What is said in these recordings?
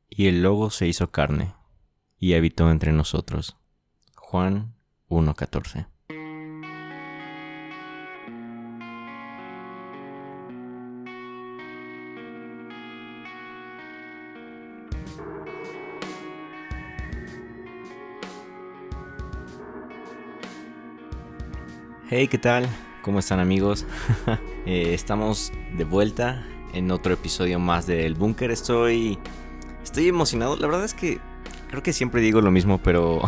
Y el Logo se hizo carne, y habitó entre nosotros. Juan 1:14. Hey, ¿qué tal? ¿Cómo están, amigos? Estamos de vuelta en otro episodio más de El Búnker. Estoy emocionado. La verdad es que creo que siempre digo lo mismo, pero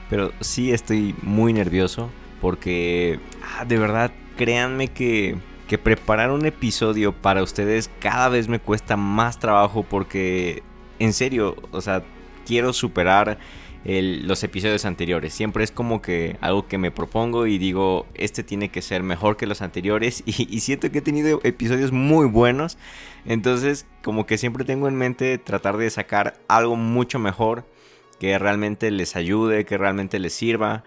pero sí estoy muy nervioso porque de verdad, créanme que preparar un episodio para ustedes cada vez me cuesta más trabajo porque en serio, o sea, quiero superar los episodios anteriores. Siempre es como que algo que me propongo y digo, este tiene que ser mejor que los anteriores y siento que he tenido episodios muy buenos. Entonces, como que siempre tengo en mente tratar de sacar algo mucho mejor que realmente les ayude, que realmente les sirva.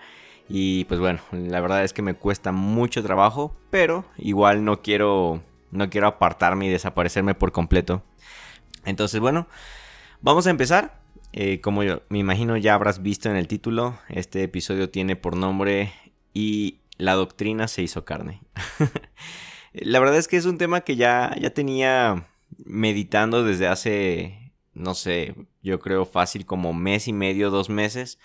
Y pues bueno, la verdad es que me cuesta mucho trabajo, pero igual no quiero apartarme y desaparecerme por completo. Entonces, bueno, vamos a empezar. Como yo me imagino ya habrás visto en el título, este episodio tiene por nombre "Y la doctrina se hizo carne". La verdad es que es un tema que ya tenía meditando desde hace, no sé, yo creo fácil como mes y medio, 2 meses,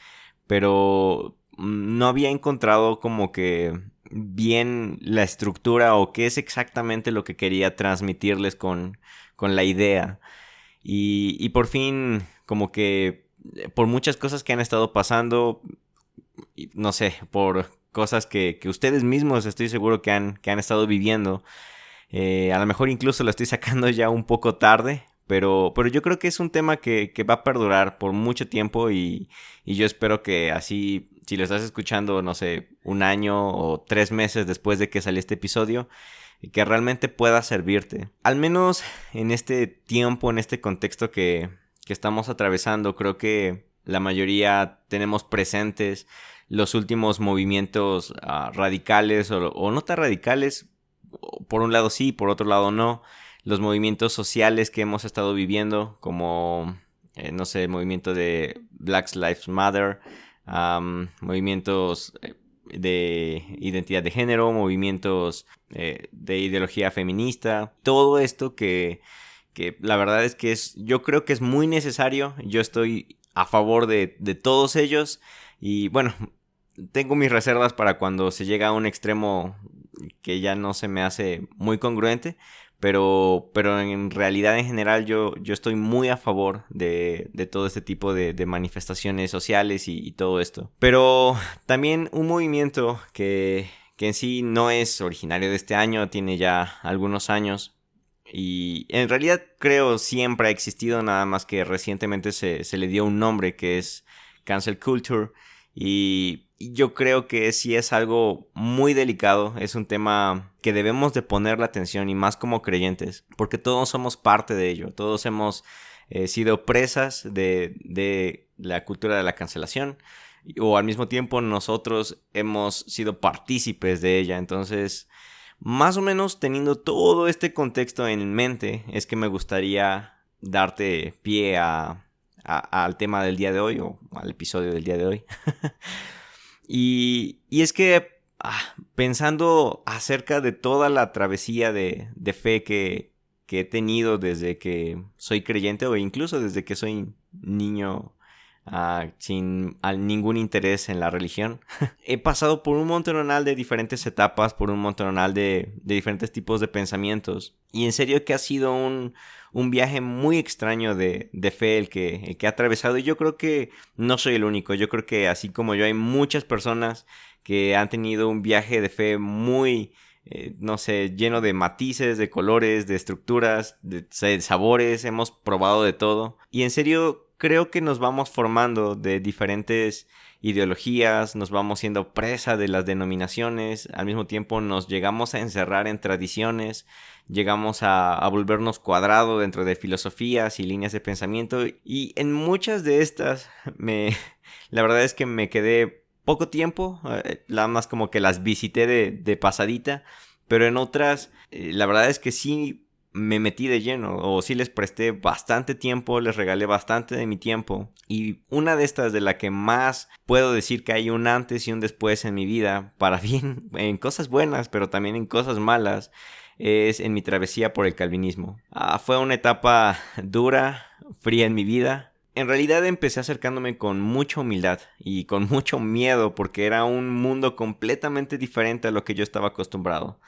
pero no había encontrado como que bien la estructura o qué es exactamente lo que quería transmitirles con la idea. Y por fin, como que por muchas cosas que han estado pasando, no sé, por cosas que ustedes mismos estoy seguro que han estado viviendo, a lo mejor incluso lo estoy sacando ya un poco tarde, pero yo creo que es un tema que va a perdurar por mucho tiempo y yo espero que así, si lo estás escuchando, no sé, un año o 3 meses después de que salió este episodio, que realmente pueda servirte. Al menos en este tiempo, en este contexto que estamos atravesando, creo que la mayoría tenemos presentes los últimos movimientos radicales o no tan radicales, por un lado sí, por otro lado no, los movimientos sociales que hemos estado viviendo, como, no sé, el movimiento de Black Lives Matter, movimientos de identidad de género, movimientos de ideología feminista, todo esto que la verdad es que yo creo que es muy necesario. Yo estoy a favor de todos ellos y bueno, tengo mis reservas para cuando se llega a un extremo que ya no se me hace muy congruente, pero en realidad en general yo estoy muy a favor de todo este tipo de manifestaciones sociales y todo esto. Pero también un movimiento que en sí no es originario de este año, tiene ya algunos años. Y en realidad creo siempre ha existido, nada más que recientemente se le dio un nombre que es cancel culture. Y yo creo que sí es algo muy delicado, es un tema que debemos de ponerle atención y más como creyentes, porque todos somos parte de ello, todos hemos sido presas de la cultura de la cancelación o al mismo tiempo nosotros hemos sido partícipes de ella. Entonces, más o menos teniendo todo este contexto en mente, es que me gustaría darte pie al tema del día de hoy o al episodio del día de hoy. Y es que pensando acerca de toda la travesía de fe que he tenido desde que soy creyente o incluso desde que soy niño sin ningún interés en la religión, he pasado por un montonal de diferentes etapas, por un montonal de diferentes tipos de pensamientos. Y en serio que ha sido un viaje muy extraño de fe el que he atravesado. Y yo creo que no soy el único. Yo creo que así como yo hay muchas personas que han tenido un viaje de fe muy, no sé, lleno de matices, de colores, de estructuras, de sabores. Hemos probado de todo. Y en serio creo que nos vamos formando de diferentes ideologías, nos vamos siendo presa de las denominaciones, al mismo tiempo nos llegamos a encerrar en tradiciones, llegamos a volvernos cuadrado dentro de filosofías y líneas de pensamiento, y en muchas de estas la verdad es que me quedé poco tiempo, nada más como que las visité de pasadita, pero en otras la verdad es que sí me metí de lleno, o sí les presté bastante tiempo, les regalé bastante de mi tiempo. Y una de estas de la que más puedo decir que hay un antes y un después en mi vida, para bien, en cosas buenas, pero también en cosas malas, es en mi travesía por el calvinismo. Fue una etapa dura, fría en mi vida. En realidad empecé acercándome con mucha humildad y con mucho miedo porque era un mundo completamente diferente a lo que yo estaba acostumbrado.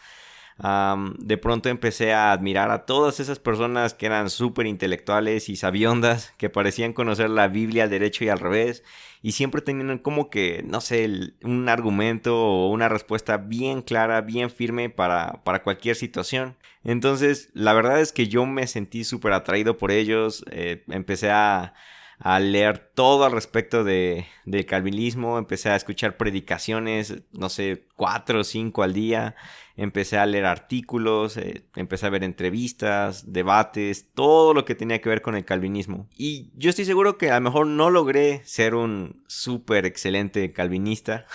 De pronto empecé a admirar a todas esas personas que eran súper intelectuales y sabiondas, que parecían conocer la Biblia al derecho y al revés, y siempre tenían como que, no sé, un argumento o una respuesta bien clara, bien firme para cualquier situación. Entonces, la verdad es que yo me sentí súper atraído por ellos. Empecé a leer todo al respecto del calvinismo, empecé a escuchar predicaciones, no sé, 4 o 5 al día, empecé a leer artículos, empecé a ver entrevistas, debates, todo lo que tenía que ver con el calvinismo. Y yo estoy seguro que a lo mejor no logré ser un súper excelente calvinista,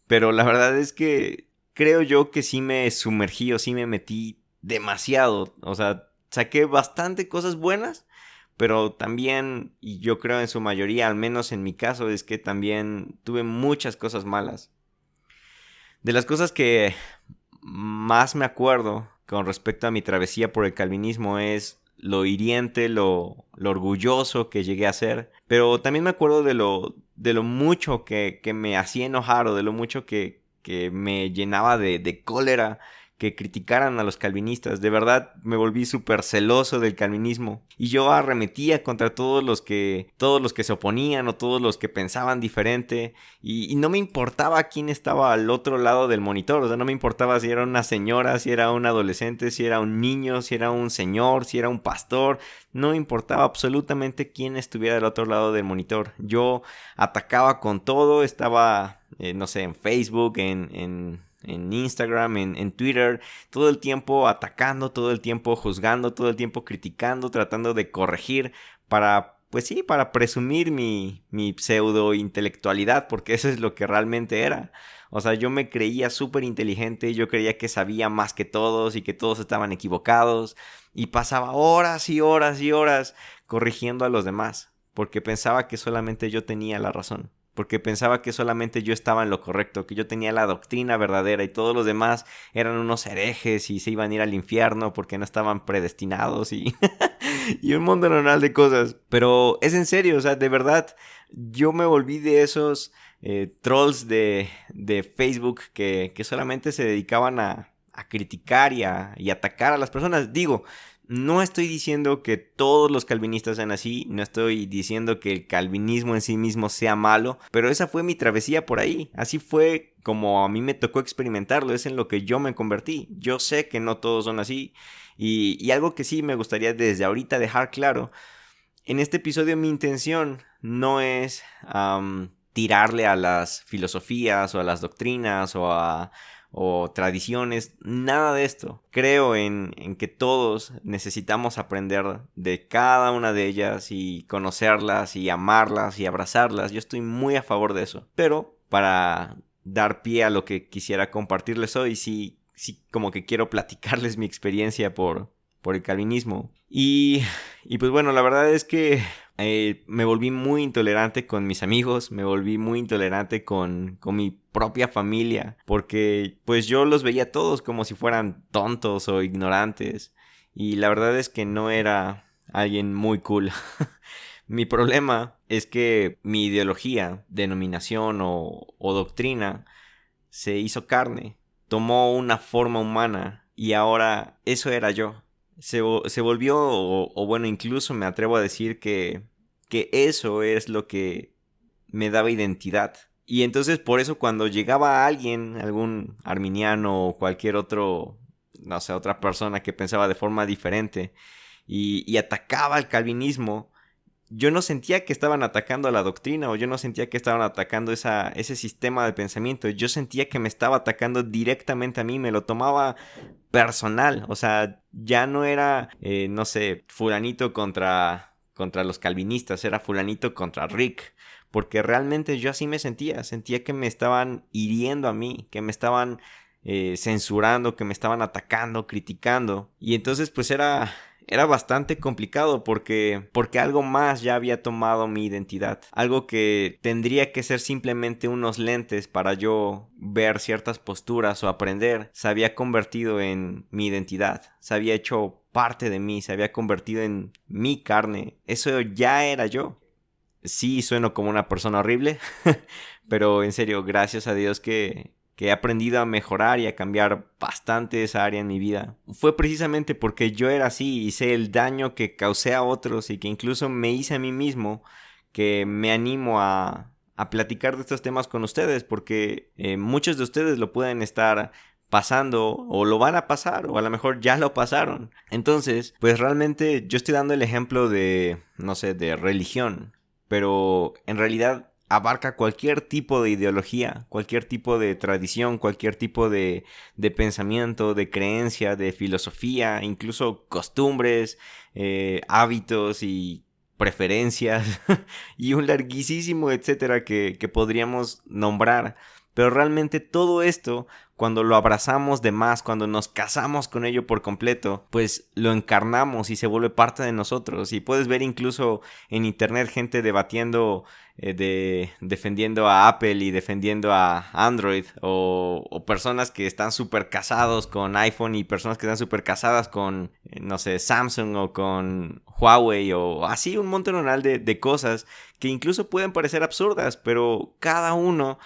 pero la verdad es que creo yo que sí me sumergí o sí me metí demasiado, o sea, saqué bastante cosas buenas. Pero también, y yo creo en su mayoría, al menos en mi caso, es que también tuve muchas cosas malas. De las cosas que más me acuerdo con respecto a mi travesía por el calvinismo es lo hiriente, lo orgulloso que llegué a ser. Pero también me acuerdo de lo mucho que me hacía enojar o de lo mucho que me llenaba de cólera que criticaran a los calvinistas. De verdad me volví súper celoso del calvinismo y yo arremetía contra todos los que se oponían o todos los que pensaban diferente y no me importaba quién estaba al otro lado del monitor. O sea, no me importaba si era una señora, si era un adolescente, si era un niño, si era un señor, si era un pastor. No me importaba absolutamente quién estuviera al otro lado del monitor. Yo atacaba con todo, estaba no sé, en Facebook, en Instagram, en Twitter, todo el tiempo atacando, todo el tiempo juzgando, todo el tiempo criticando, tratando de corregir pues sí, para presumir mi pseudo intelectualidad, porque eso es lo que realmente era. O sea, yo me creía súper inteligente, yo creía que sabía más que todos y que todos estaban equivocados y pasaba horas y horas y horas corrigiendo a los demás, porque pensaba que solamente yo tenía la razón. Porque pensaba que solamente yo estaba en lo correcto, que yo tenía la doctrina verdadera y todos los demás eran unos herejes y se iban a ir al infierno porque no estaban predestinados y, y un mundo normal de cosas. Pero es en serio, o sea, de verdad, yo me volví de esos trolls de Facebook que solamente se dedicaban a criticar y atacar a las personas. Digo, no estoy diciendo que todos los calvinistas sean así, no estoy diciendo que el calvinismo en sí mismo sea malo, pero esa fue mi travesía por ahí, así fue como a mí me tocó experimentarlo, es en lo que yo me convertí. Yo sé que no todos son así y algo que sí me gustaría desde ahorita dejar claro, en este episodio mi intención no es tirarle a las filosofías o a las doctrinas o tradiciones, nada de esto. Creo en que todos necesitamos aprender de cada una de ellas y conocerlas y amarlas y abrazarlas. Yo estoy muy a favor de eso. Pero para dar pie a lo que quisiera compartirles hoy, sí como que quiero platicarles mi experiencia por el calvinismo. Y pues bueno, la verdad es que me volví muy intolerante con mis amigos, me volví muy intolerante con mi propia familia, porque pues yo los veía todos como si fueran tontos o ignorantes, y la verdad es que no era alguien muy cool. Mi problema es que mi ideología, denominación o doctrina se hizo carne, tomó una forma humana, y ahora eso era yo. Se volvió, o bueno, incluso me atrevo a decir que eso es lo que me daba identidad. Y entonces por eso cuando llegaba alguien, algún arminiano o cualquier otro, no sé, otra persona que pensaba de forma diferente y atacaba al calvinismo, yo no sentía que estaban atacando a la doctrina o yo no sentía que estaban atacando ese sistema de pensamiento. Yo sentía que me estaba atacando directamente a mí, me lo tomaba personal. O sea, ya no era, no sé, fulanito contra los calvinistas, era fulanito contra Rick. Porque realmente yo así me sentía que me estaban hiriendo a mí, que me estaban censurando, que me estaban atacando, criticando. Y entonces pues era bastante complicado porque algo más ya había tomado mi identidad. Algo que tendría que ser simplemente unos lentes para yo ver ciertas posturas o aprender, se había convertido en mi identidad. Se había hecho parte de mí, se había convertido en mi carne. Eso ya era yo. Sí, sueno como una persona horrible, pero en serio, gracias a Dios que he aprendido a mejorar y a cambiar bastante esa área en mi vida. Fue precisamente porque yo era así y sé el daño que causé a otros y que incluso me hice a mí mismo, que me animo a platicar de estos temas con ustedes, porque muchos de ustedes lo pueden estar pasando o lo van a pasar o a lo mejor ya lo pasaron. Entonces, pues realmente yo estoy dando el ejemplo de, no sé, de religión, pero en realidad abarca cualquier tipo de ideología, cualquier tipo de tradición, cualquier tipo de pensamiento, de creencia, de filosofía, incluso costumbres, hábitos y preferencias y un larguísimo etcétera que podríamos nombrar. Pero realmente todo esto, cuando lo abrazamos de más, cuando nos casamos con ello por completo, pues lo encarnamos y se vuelve parte de nosotros. Y puedes ver incluso en internet gente debatiendo, defendiendo a Apple y defendiendo a Android, o personas que están súper casados con iPhone y personas que están súper casadas con, no sé, Samsung o con Huawei o así un montón de cosas que incluso pueden parecer absurdas, pero cada uno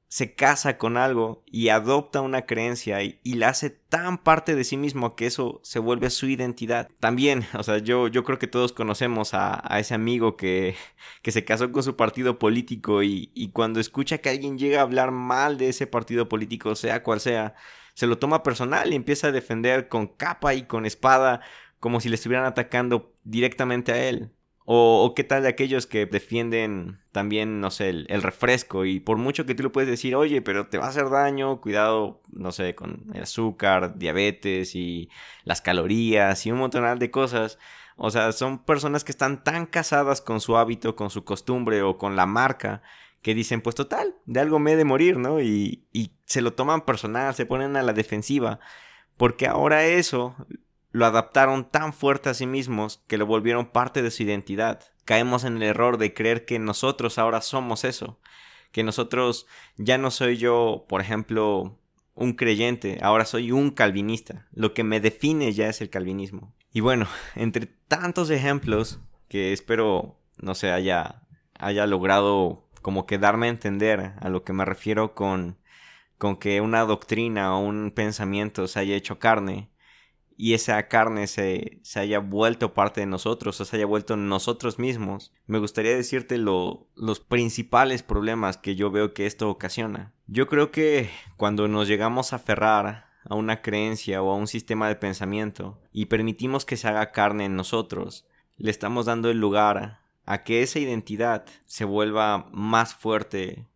se casa con algo y adopta una creencia y la hace tan parte de sí mismo que eso se vuelve su identidad. También, o sea, yo creo que todos conocemos a ese amigo que se casó con su partido político y cuando escucha que alguien llega a hablar mal de ese partido político, sea cual sea, se lo toma personal y empieza a defender con capa y con espada como si le estuvieran atacando directamente a él. O qué tal de aquellos que defienden también, no sé, el refresco y por mucho que tú le puedes decir, oye, pero te va a hacer daño, cuidado, no sé, con el azúcar, diabetes y las calorías y un montón de cosas. O sea, son personas que están tan casadas con su hábito, con su costumbre o con la marca que dicen, pues total, de algo me he de morir, ¿no? Y se lo toman personal, se ponen a la defensiva porque ahora eso lo adaptaron tan fuerte a sí mismos que lo volvieron parte de su identidad. Caemos en el error de creer que nosotros ahora somos eso. Que nosotros ya no soy yo, por ejemplo, un creyente, ahora soy un calvinista. Lo que me define ya es el calvinismo. Y bueno, entre tantos ejemplos que espero, no sé, haya logrado como que darme a entender a lo que me refiero con que una doctrina o un pensamiento se haya hecho carne y esa carne se haya vuelto parte de nosotros, o se haya vuelto nosotros mismos, me gustaría decirte los principales problemas que yo veo que esto ocasiona. Yo creo que cuando nos llegamos a aferrar a una creencia o a un sistema de pensamiento y permitimos que se haga carne en nosotros, le estamos dando el lugar a que esa identidad se vuelva más fuerte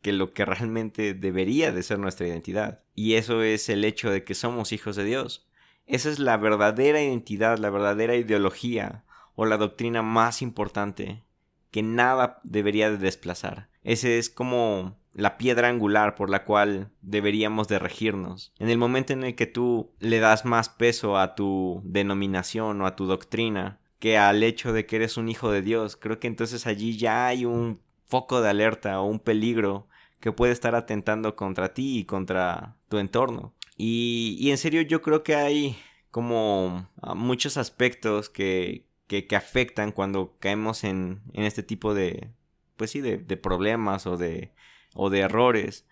que lo que realmente debería de ser nuestra identidad. Y eso es el hecho de que somos hijos de Dios. Esa es la verdadera identidad, la verdadera ideología o la doctrina más importante que nada debería de desplazar. Ese es como la piedra angular por la cual deberíamos de regirnos. En el momento en el que tú le das más peso a tu denominación o a tu doctrina que al hecho de que eres un hijo de Dios, creo que entonces allí ya hay un foco de alerta o un peligro que puede estar atentando contra ti y contra tu entorno. Y en serio yo creo que hay como muchos aspectos que afectan cuando caemos en este tipo de, pues sí, de problemas o de errores.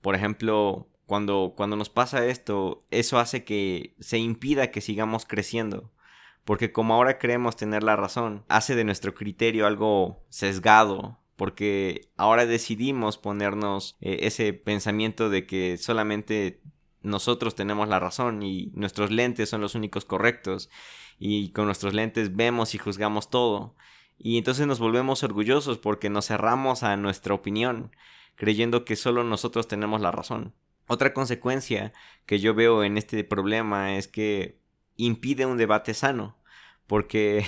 Por ejemplo, cuando nos pasa esto, eso hace que se impida que sigamos creciendo. Porque como ahora creemos tener la razón, hace de nuestro criterio algo sesgado. Porque ahora decidimos ponernos ese pensamiento de que solamente nosotros tenemos la razón y nuestros lentes son los únicos correctos. Y con nuestros lentes vemos y juzgamos todo. Y entonces nos volvemos orgullosos porque nos cerramos a nuestra opinión, creyendo que solo nosotros tenemos la razón. Otra consecuencia que yo veo en este problema es que impide un debate sano. porque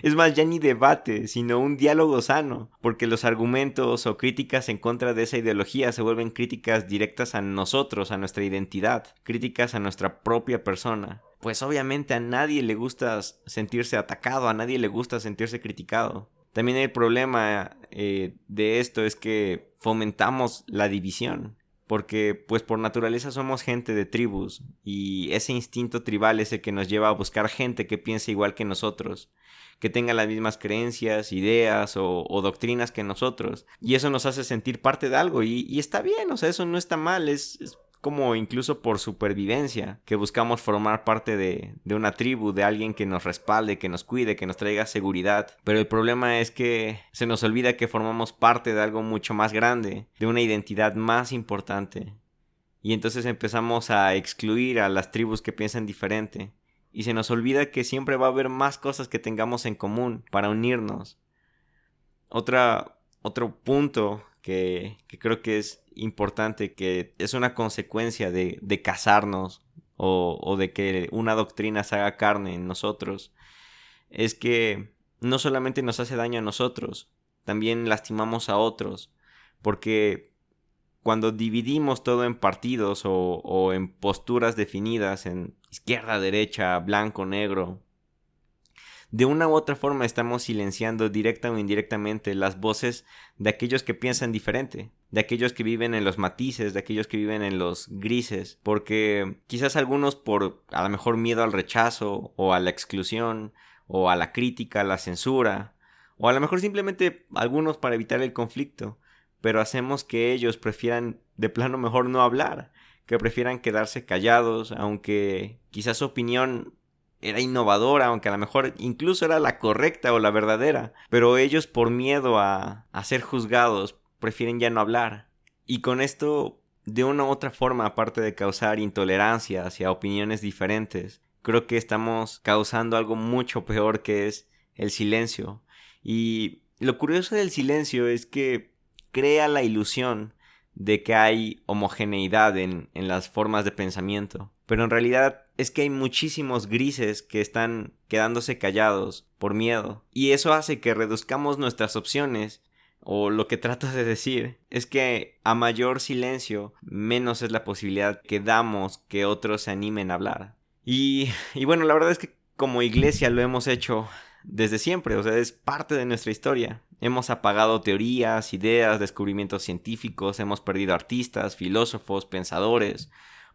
es más, ya ni debate, sino un diálogo sano, porque los argumentos o críticas en contra de esa ideología se vuelven críticas directas a nosotros, a nuestra identidad, críticas a nuestra propia persona. Pues obviamente a nadie le gusta sentirse atacado, a nadie le gusta sentirse criticado. También el problema de esto es que fomentamos la división. Porque pues por naturaleza somos gente de tribus y ese instinto tribal es el que nos lleva a buscar gente que piense igual que nosotros, que tenga las mismas creencias, ideas o doctrinas que nosotros. Y eso nos hace sentir parte de algo y está bien, o sea, eso no está mal, es como incluso por supervivencia, que buscamos formar parte de una tribu, de alguien que nos respalde, que nos cuide, que nos traiga seguridad. Pero el problema es que se nos olvida que formamos parte de algo mucho más grande, de una identidad más importante. Y entonces empezamos a excluir a las tribus que piensan diferente. Y se nos olvida que siempre va a haber más cosas que tengamos en común para unirnos. Otro punto que creo que es importante, que es una consecuencia de casarnos o de que una doctrina se haga carne en nosotros, es que no solamente nos hace daño a nosotros, también lastimamos a otros, porque cuando dividimos todo en partidos o en posturas definidas, en izquierda, derecha, blanco, negro, de una u otra forma estamos silenciando directa o indirectamente las voces de aquellos que piensan diferente, de aquellos que viven en los matices, de aquellos que viven en los grises, porque quizás algunos por a lo mejor miedo al rechazo o a la exclusión o a la crítica, a la censura, o a lo mejor simplemente algunos para evitar el conflicto, pero hacemos que ellos prefieran de plano mejor no hablar, que prefieran quedarse callados, aunque quizás su opinión era innovadora, aunque a lo mejor incluso era la correcta o la verdadera, pero ellos por miedo a ser juzgados prefieren ya no hablar. Y con esto, de una u otra forma, aparte de causar intolerancia hacia opiniones diferentes, creo que estamos causando algo mucho peor, que es el silencio. Y lo curioso del silencio es que crea la ilusión de que hay homogeneidad en las formas de pensamiento, pero en realidad es que hay muchísimos grises que están quedándose callados por miedo, y eso hace que reduzcamos nuestras opciones. O lo que trato de decir es que a mayor silencio, menos es la posibilidad que damos que otros se animen a hablar. Y bueno, la verdad es que como iglesia lo hemos hecho desde siempre, o sea, es parte de nuestra historia. Hemos apagado teorías, ideas, descubrimientos científicos, hemos perdido artistas, filósofos, pensadores,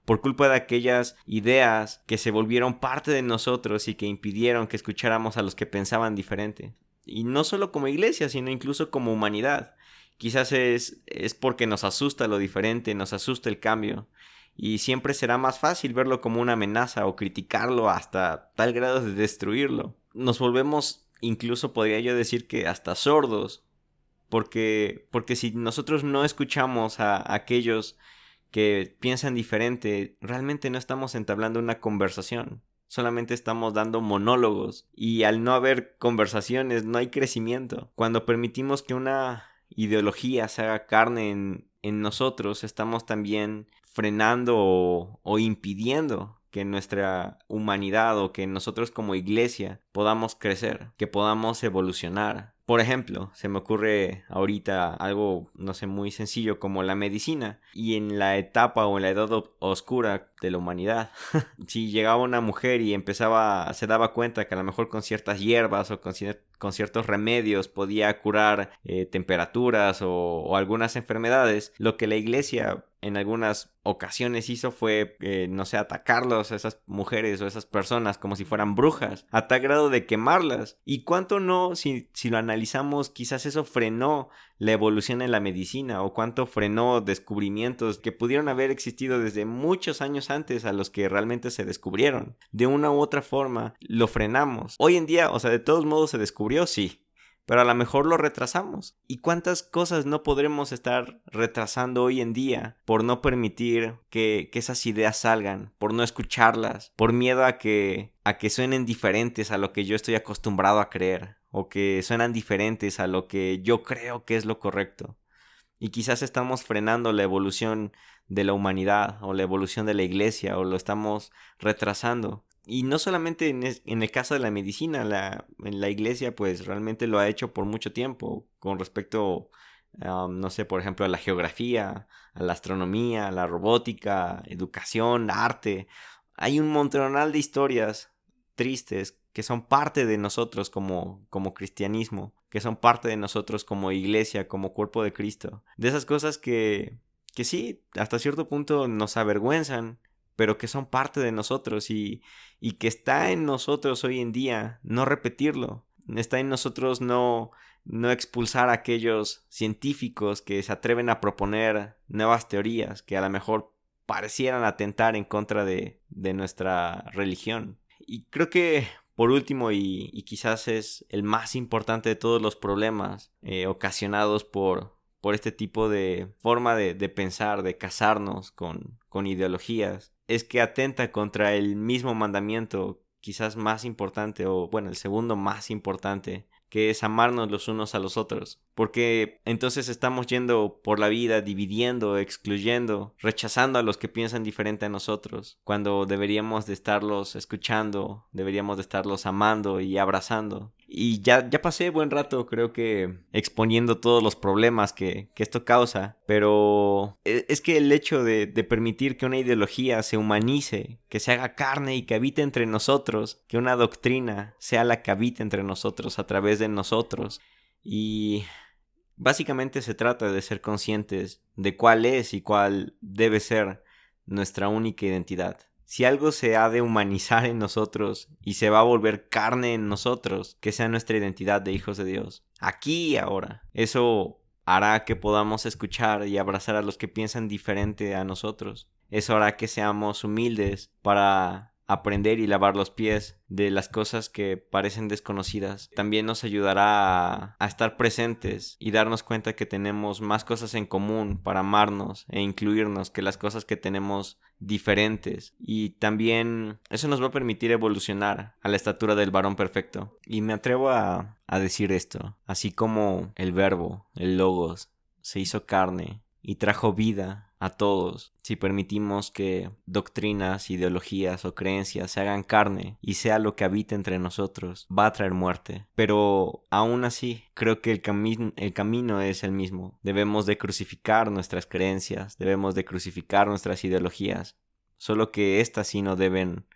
por culpa de aquellas ideas que se volvieron parte de nosotros y que impidieron que escucháramos a los que pensaban diferente. Y no solo como iglesia, sino incluso como humanidad. Quizás es porque nos asusta lo diferente, nos asusta el cambio. Y siempre será más fácil verlo como una amenaza o criticarlo hasta tal grado de destruirlo. Nos volvemos, incluso podría yo decir que hasta sordos. Porque si nosotros no escuchamos a aquellos que piensan diferente, realmente no estamos entablando una conversación. Solamente estamos dando monólogos, y al no haber conversaciones no hay crecimiento. Cuando permitimos que una ideología se haga carne en nosotros, estamos también frenando o impidiendo que nuestra humanidad o que nosotros como iglesia podamos crecer, que podamos evolucionar. Por ejemplo, se me ocurre ahorita algo, no sé, muy sencillo como la medicina. Y en la etapa o en la edad oscura de la humanidad, si llegaba una mujer y se daba cuenta que a lo mejor con ciertas hierbas o con ciertos remedios podía curar temperaturas o algunas enfermedades, lo que la iglesia en algunas ocasiones hizo fue, no sé, atacarlos a esas mujeres o esas personas como si fueran brujas, a tal grado de quemarlas. Y cuánto no, si lo analizamos, quizás eso frenó la evolución en la medicina, o cuánto frenó descubrimientos que pudieron haber existido desde muchos años antes a los que realmente se descubrieron. De una u otra forma lo frenamos. Hoy en día, o sea, de todos modos se descubrió, sí, pero a lo mejor lo retrasamos. ¿Y cuántas cosas no podremos estar retrasando hoy en día por no permitir que esas ideas salgan, por no escucharlas, por miedo a que suenen diferentes a lo que yo estoy acostumbrado a creer, o que suenan diferentes a lo que yo creo que es lo correcto? Y quizás estamos frenando la evolución de la humanidad o la evolución de la iglesia, o lo estamos retrasando. Y no solamente en el caso de la medicina, en la iglesia pues realmente lo ha hecho por mucho tiempo con respecto, no sé, por ejemplo, a la geografía, a la astronomía, a la robótica, educación, arte. Hay un montonal de historias tristes que son parte de nosotros como cristianismo, que son parte de nosotros como iglesia, como cuerpo de Cristo. De esas cosas que sí, hasta cierto punto nos avergüenzan, pero que son parte de nosotros y que está en nosotros hoy en día no repetirlo. Está en nosotros no expulsar a aquellos científicos que se atreven a proponer nuevas teorías que a lo mejor parecieran atentar en contra de nuestra religión. Y creo que por último y quizás es el más importante de todos los problemas ocasionados por este tipo de forma de pensar, de casarnos con ideologías, es que atenta contra el mismo mandamiento quizás más importante, o bueno, el segundo más importante, que es amarnos los unos a los otros. Porque entonces estamos yendo por la vida dividiendo, excluyendo, rechazando a los que piensan diferente a nosotros, cuando deberíamos de estarlos escuchando, deberíamos de estarlos amando y abrazando. Y ya pasé buen rato, creo que exponiendo todos los problemas que esto causa, pero es que el hecho de permitir que una ideología se humanice, que se haga carne y que habite entre nosotros, que una doctrina sea la que habite entre nosotros a través de nosotros, y básicamente se trata de ser conscientes de cuál es y cuál debe ser nuestra única identidad. Si algo se ha de humanizar en nosotros y se va a volver carne en nosotros, que sea nuestra identidad de hijos de Dios, aquí y ahora. Eso hará que podamos escuchar y abrazar a los que piensan diferente a nosotros. Eso hará que seamos humildes para aprender y lavar los pies de las cosas que parecen desconocidas. También nos ayudará a estar presentes y darnos cuenta que tenemos más cosas en común para amarnos e incluirnos que las cosas que tenemos diferentes. Y también eso nos va a permitir evolucionar a la estatura del varón perfecto. Y me atrevo a decir esto: así como el verbo, el logos, se hizo carne y trajo vida a todos, si permitimos que doctrinas, ideologías o creencias se hagan carne y sea lo que habita entre nosotros, va a traer muerte. Pero aún así, creo que el camino es el mismo. Debemos de crucificar nuestras creencias, debemos de crucificar nuestras ideologías, solo que estas sí no deben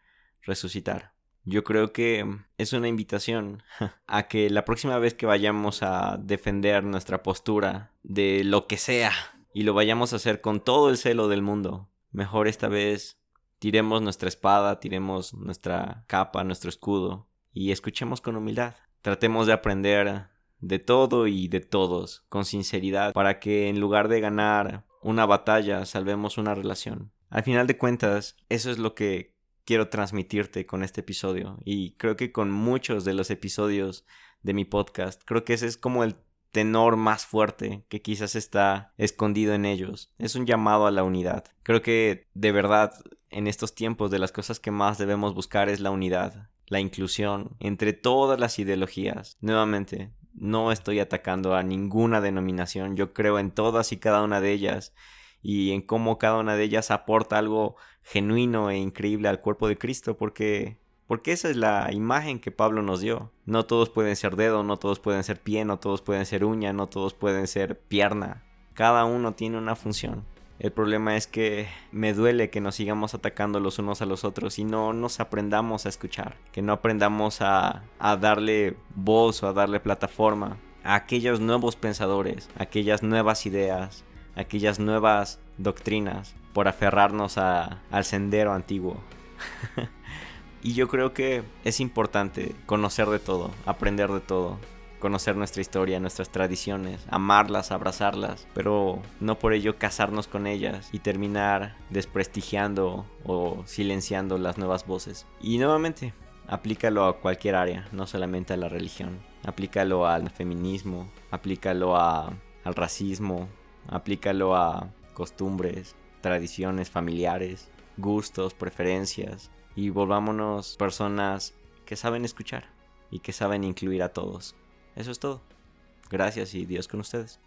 resucitar. Yo creo que es una invitación a que la próxima vez que vayamos a defender nuestra postura de lo que sea, y lo vayamos a hacer con todo el celo del mundo, mejor esta vez tiremos nuestra espada, tiremos nuestra capa, nuestro escudo y escuchemos con humildad. Tratemos de aprender de todo y de todos con sinceridad para que en lugar de ganar una batalla salvemos una relación. Al final de cuentas, eso es lo que quiero transmitirte con este episodio, y creo que con muchos de los episodios de mi podcast. Creo que ese es como el tenor más fuerte que quizás está escondido en ellos. Es un llamado a la unidad. Creo que de verdad en estos tiempos de las cosas que más debemos buscar es la unidad, la inclusión entre todas las ideologías. Nuevamente, no estoy atacando a ninguna denominación. Yo creo en todas y cada una de ellas y en cómo cada una de ellas aporta algo genuino e increíble al cuerpo de Cristo, porque esa es la imagen que Pablo nos dio. No todos pueden ser dedo, no todos pueden ser pie, no todos pueden ser uña, no todos pueden ser pierna. Cada uno tiene una función. El problema es que me duele que nos sigamos atacando los unos a los otros y no nos aprendamos a escuchar. Que no aprendamos a darle voz o a darle plataforma a aquellos nuevos pensadores, a aquellas nuevas ideas, a aquellas nuevas doctrinas, por aferrarnos al sendero antiguo. Y yo creo que es importante conocer de todo, aprender de todo, conocer nuestra historia, nuestras tradiciones, amarlas, abrazarlas, pero no por ello casarnos con ellas y terminar desprestigiando o silenciando las nuevas voces. Y nuevamente, aplícalo a cualquier área, no solamente a la religión. Aplícalo al feminismo, aplícalo al racismo, aplícalo a costumbres, tradiciones familiares, gustos, preferencias. Y volvámonos personas que saben escuchar y que saben incluir a todos. Eso es todo. Gracias y Dios con ustedes.